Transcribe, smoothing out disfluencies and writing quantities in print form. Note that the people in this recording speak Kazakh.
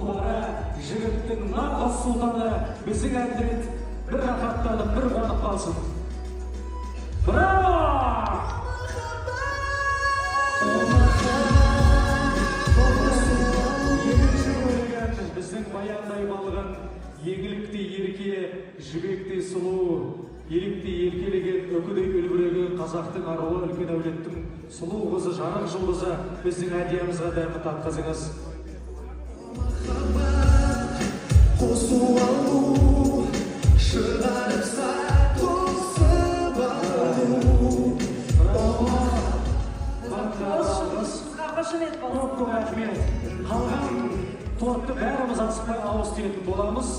тұлғары, жігіттің нағыз сұлтаны, біздің әндірет бір рахаттанып, бір қуанып қалсын. Браво! Біздің баяндай балғын, еңілікті ерке, жібекті сұлу, елікті еркелеген, өкідей үлбіреген қазақтың аруы үлкен әулеттің сұлу қызы, жарық жұлдызы, біздің әдиямызға дәмі татқызыңыз. Қосу алу, шығарып сәт қосып алу. Көп рахмет. Қалған тортты бәріміз асықпай ауыз тиетін боламыз.